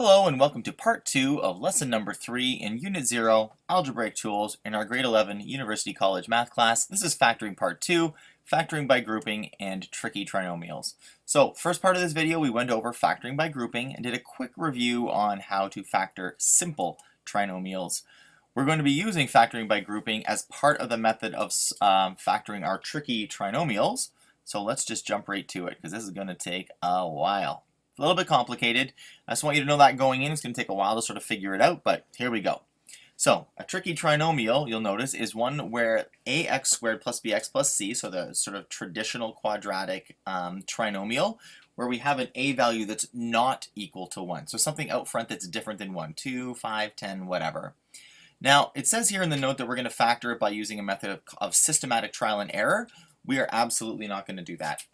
Hello and welcome to part 2 of lesson number 3 in Unit 0, Algebraic Tools in our grade 11 University College math class. This is factoring part 2, factoring by grouping and tricky trinomials. So first part of this video we went over factoring by grouping and did a quick review on how to factor simple trinomials. We're going to be using factoring by grouping as part of the method of factoring our tricky trinomials. So let's just jump right to it because this is going to take a while. A little bit complicated. I just want you to know that going in, it's going to take a while to sort of figure it out, but here we go. So a tricky trinomial, you'll notice, is one where ax squared plus bx plus c, so the sort of traditional quadratic trinomial, where we have an a value that's not equal to 1. So something out front that's different than 1, 2, 5, 10, whatever. Now, it says here in the note that we're going to factor it by using a method of systematic trial and error. We are absolutely not going to do that.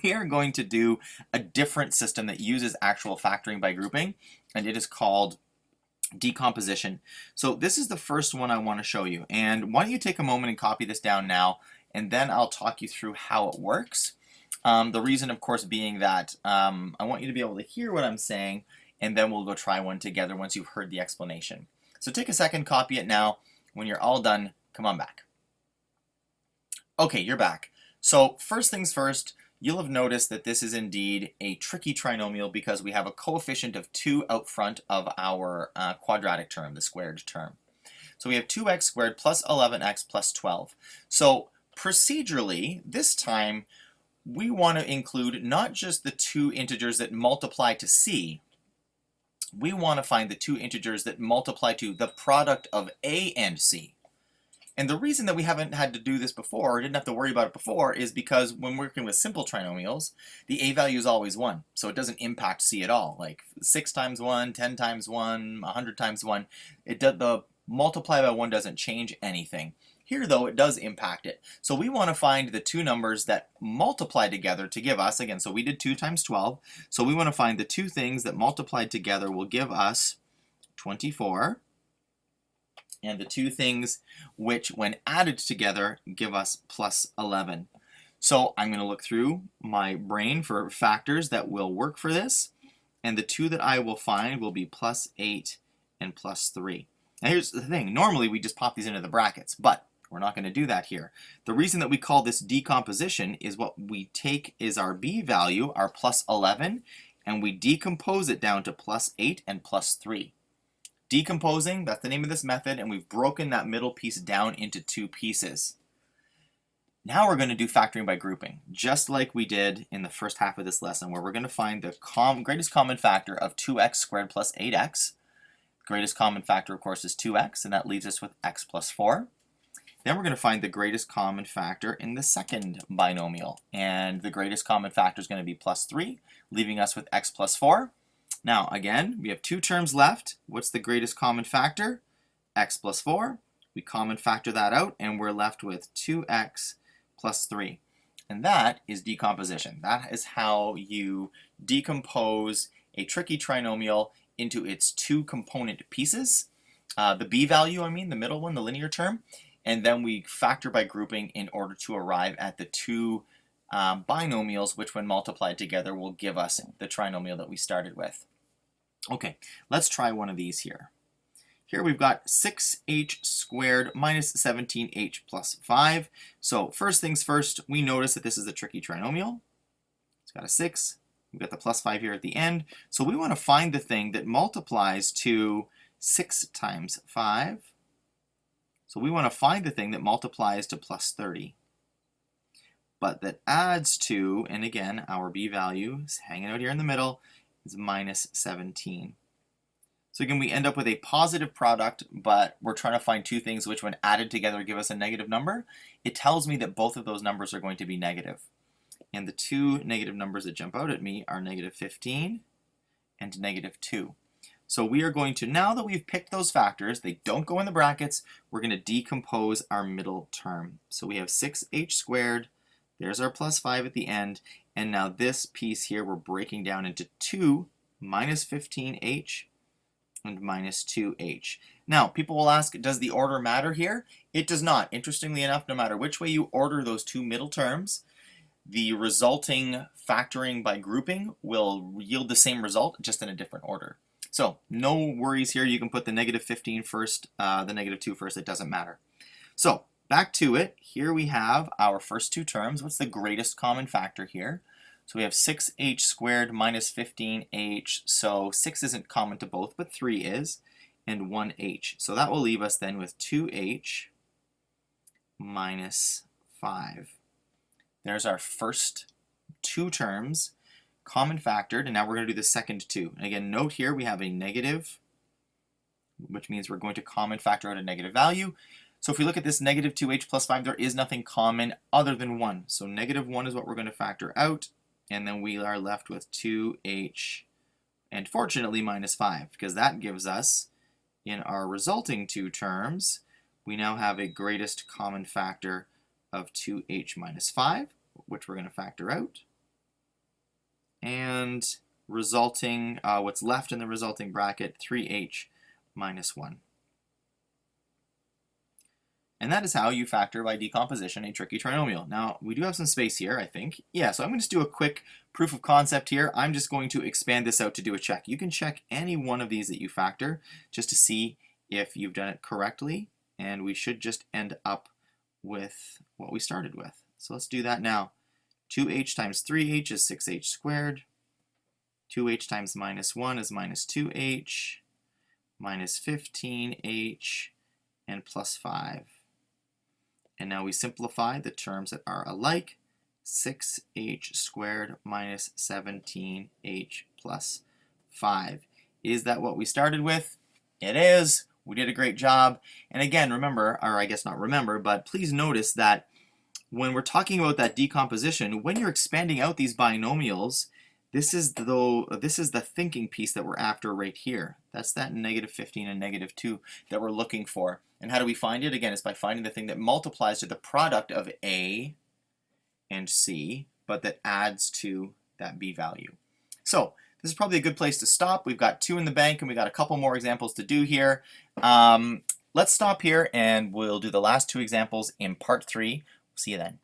We are going to do a different system that uses actual factoring by grouping, and it is called decomposition. So this is the first one I want to show you, and why don't you take a moment and copy this down now, and then I'll talk you through how it works. The reason, of course, being that I want you to be able to hear what I'm saying, and then we'll go try one together once you've heard the explanation. So take a second, copy it now. When you're all done, come on back. Okay, you're back. So first things first, you'll have noticed that this is indeed a tricky trinomial because we have a coefficient of 2 out front of our quadratic term, the squared term. So we have 2x squared plus 11x plus 12. So procedurally, this time, we want to include not just the two integers that multiply to c, we want to find the two integers that multiply to the product of a and c. And the reason that we haven't had to do this before, or didn't have to worry about it before, is because when working with simple trinomials, the a value is always 1. So it doesn't impact c at all. Like 6 times 1, 10 times 1, 100 times 1. The multiply by 1 doesn't change anything. Here, though, it does impact it. So we want to find the two numbers that multiply together to give us, again, so we did 2 times 12. So we want to find the two things that multiplied together will give us 24. And the two things which, when added together, give us plus 11. So I'm going to look through my brain for factors that will work for this. And the two that I will find will be plus 8 and plus 3. Now here's the thing. Normally we just pop these into the brackets, but we're not going to do that here. The reason that we call this decomposition is what we take is our b value, our plus 11, and we decompose it down to plus 8 and plus 3. Decomposing, that's the name of this method, and we've broken that middle piece down into two pieces. Now we're going to do factoring by grouping, just like we did in the first half of this lesson, where we're going to find the greatest common factor of 2x squared plus 8x. The greatest common factor, of course, is 2x, and that leaves us with x plus 4. Then we're going to find the greatest common factor in the second binomial, and the greatest common factor is going to be plus 3, leaving us with x plus 4. Now, again, we have two terms left. What's the greatest common factor? X plus 4. We common factor that out, and we're left with 2x plus 3. And that is decomposition. That is how you decompose a tricky trinomial into its two component pieces. The b value, the middle one, the linear term. And then we factor by grouping in order to arrive at the two binomials, which when multiplied together will give us the trinomial that we started with. Okay, let's try one of these here. Here we've got 6h squared minus 17h plus 5. So first things first, we notice that this is a tricky trinomial. It's got a 6. We've got the plus 5 here at the end. So we want to find the thing that multiplies to 6 times 5. So we want to find the thing that multiplies to plus 30. But that adds to, and again, our b value is hanging out here in the middle, is minus 17. So again, we end up with a positive product, but we're trying to find two things which when added together give us a negative number. It tells me that both of those numbers are going to be negative. And the two negative numbers that jump out at me are negative 15 and negative 2. So we are going to, now that we've picked those factors, they don't go in the brackets, we're going to decompose our middle term. So we have 6h squared, there's our plus 5 at the end, and now this piece here we're breaking down into 2 minus 15h and minus 2h. Now, people will ask, does the order matter here? It does not. Interestingly enough, no matter which way you order those two middle terms, the resulting factoring by grouping will yield the same result, just in a different order. So no worries here. You can put the negative 15 first, the negative 2 first. It doesn't matter. So back to it. Here we have our first two terms. What's the greatest common factor here? So we have 6h squared minus 15h. So 6 isn't common to both, but 3 is, and 1h. So that will leave us then with 2h minus 5. There's our first two terms, common factored, and now we're going to do the second two. And again, note here we have a negative, which means we're going to common factor out a negative value. So if we look at this negative 2h plus 5, there is nothing common other than 1. So negative 1 is what we're going to factor out, and then we are left with 2h, and fortunately minus 5, because that gives us, in our resulting two terms, we now have a greatest common factor of 2h minus 5, which we're going to factor out. And resulting, what's left in the resulting bracket, 3h minus 1. And that is how you factor by decomposition a tricky trinomial. Now, we do have some space here, I think. Yeah, so I'm going to just do a quick proof of concept here. I'm just going to expand this out to do a check. You can check any one of these that you factor just to see if you've done it correctly, and we should just end up with what we started with. So let's do that now. 2h times 3h is 6h squared. 2h times minus 1 is minus 2h, minus 15h, and plus 5. And now we simplify the terms that are alike. 6h squared minus 17h plus 5. Is that what we started with? It is. We did a great job. And again, remember, or I guess not remember, but please notice that when we're talking about that decomposition, when you're expanding out these binomials, this is the thinking piece that we're after right here. That's that negative 15 and negative 2 that we're looking for. And how do we find it? Again, it's by finding the thing that multiplies to the product of A and C, but that adds to that B value. So this is probably a good place to stop. We've got 2 in the bank, and we got a couple more examples to do here. Let's stop here, and we'll do the last 2 examples in part 3. See you then.